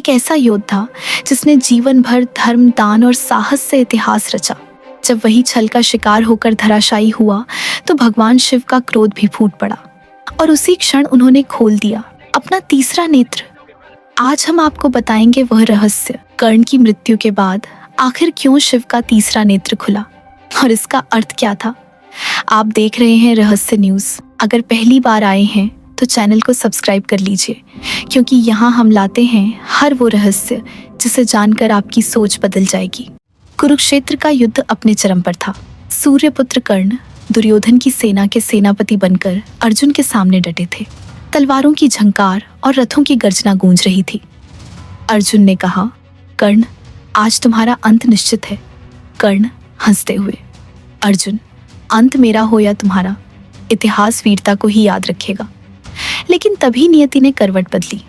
एक ऐसा योद्धा जिसने जीवन भर धर्म, दान और साहस से इतिहास रचा। जब वही छल का शिकार होकर धराशायी हुआ तो भगवान शिव का क्रोध भी फूट पड़ा और उसी क्षण उन्होंने खोल दिया अपना तीसरा नेत्र। आज हम आपको बताएंगे वह रहस्य, कर्ण की मृत्यु के बाद आखिर क्यों शिव का तीसरा नेत्र खुला और इसका अर्थ क्या था। आप देख रहे हैं रहस्य न्यूज़। अगर पहली बार आए हैं तो चैनल को सब्सक्राइब कर लीजिए, क्योंकि यहाँ हम लाते हैं हर वो रहस्य जिसे जानकर आपकी सोच बदल जाएगी। कुरुक्षेत्र का युद्ध अपने चरम पर था। सूर्यपुत्र कर्ण दुर्योधन की सेना के सेनापति बनकर अर्जुन के सामने डटे थे। तलवारों की झंकार और रथों की गर्जना गूंज रही थी। अर्जुन ने कहा, कर्ण, आज तुम्हारा अंत निश्चित है। कर्ण हंसते हुए, अर्जुन, अंत मेरा हो या तुम्हारा, इतिहास वीरता को ही याद रखेगा। लेकिन तभी नियति ने करवट बदली।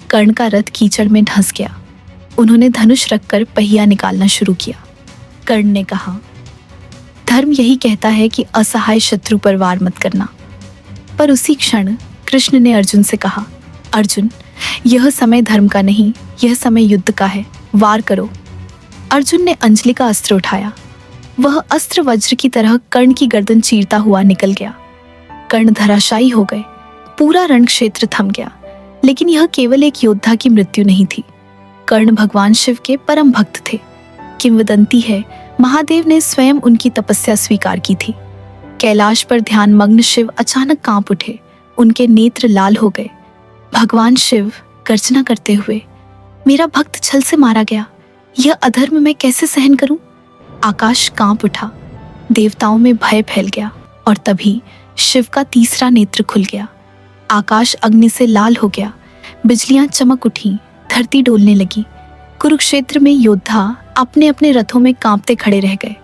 कर्ण का रथ कीचड़ में धंस गया। उन्होंने धनुष रखकर पहिया निकालना शुरू किया। कर्ण ने कहा, धर्म यही कहता है कि असहाय शत्रु पर वार मत करना। पर उसी क्षण कृष्ण ने अर्जुन से कहा, अर्जुन, यह समय धर्म का नहीं, यह समय युद्ध का है, वार करो। अर्जुन ने अंजलि का अस्त्र उठाया। वह अस्त्र वज्र की तरह कर्ण की गर्दन चीरता हुआ निकल गया। कर्ण धराशायी हो गए। पूरा रण क्षेत्र थम गया। लेकिन यह केवल एक योद्धा की मृत्यु नहीं थी। कर्ण भगवान शिव के परम भक्त थे। किंवदंती है, महादेव ने स्वयं उनकी तपस्या स्वीकार की थी। कैलाश पर ध्यान मग्न शिव अचानक कांप उठे। उनके नेत्र लाल हो गए। भगवान शिव गर्जना करते हुए, मेरा भक्त छल से मारा गया, यह अधर्म मैं कैसे सहन करूं। आकाश कांप उठा। देवताओं में भय फैल गया और तभी शिव का तीसरा नेत्र खुल गया। आकाश अग्नि से लाल हो गया। बिजलियां चमक उठी। धरती डोलने लगी। कुरुक्षेत्र में योद्धा अपने अपने रथों में कांपते खड़े रह गए।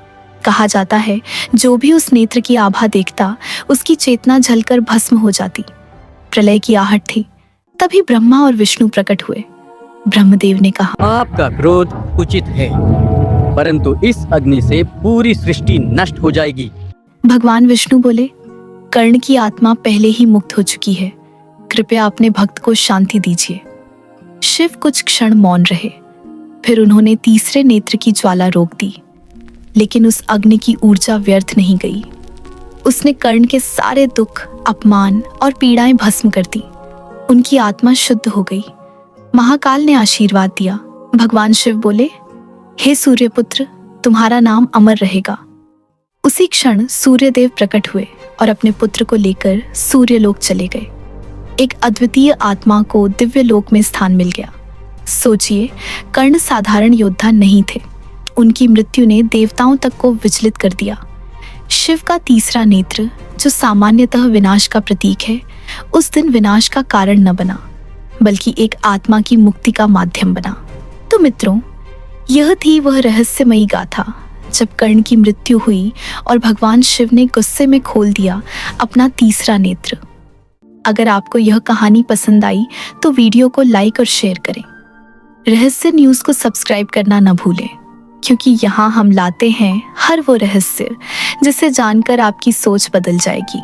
कहा जाता है, जो भी उस नेत्र की आभा देखता उसकी चेतना जलकर भस्म हो जाती। प्रलय की आहट थी। तभी ब्रह्मा और विष्णु प्रकट हुए। ब्रह्मदेव ने कहा, आपका क्रोध उचित है, परंतु इस अग्नि से पूरी सृष्टि नष्ट हो जाएगी। भगवान विष्णु बोले, कर्ण की आत्मा पहले ही मुक्त हो चुकी है, कृपया अपने भक्त को शांति दीजिए। शिव कुछ क्षण मौन रहे। फिर उन्होंने तीसरे नेत्र की ज्वाला रोक दी। लेकिन उस अग्नि की ऊर्जा व्यर्थ नहीं गई। उसने कर्ण के सारे दुख, अपमान और पीड़ाएं भस्म कर दी। उनकी आत्मा शुद्ध हो गई। महाकाल ने आशीर्वाद दिया। भगवान शिव बोले, हे सूर्यपुत्र, तुम्हारा नाम अमर रहेगा। उसी क्षण सूर्यदेव प्रकट हुए और अपने पुत्र को लेकर सूर्यलोक चले गए। एक अद्वितीय आत्मा को दिव्य लोक में स्थान मिल गया। सोचिए, कर्ण साधारण योद्धा नहीं थे। उनकी मृत्यु ने देवताओं तक को विचलित कर दिया। शिव का तीसरा नेत्र, जो सामान्यतः विनाश का प्रतीक है, उस दिन विनाश का कारण न बना, बल्कि एक आत्मा की मुक्ति का माध्यम बना। तो मित्रों, यह थी वह रहस्यमयी गाथा जब कर्ण की मृत्यु हुई और भगवान शिव ने गुस्से में खोल दिया अपना तीसरा नेत्र। अगर आपको यह कहानी पसंद आई तो वीडियो को लाइक और शेयर करें। रहस्य न्यूज़ को सब्सक्राइब करना न भूलें, क्योंकि यहाँ हम लाते हैं हर वो रहस्य जिसे जानकर आपकी सोच बदल जाएगी।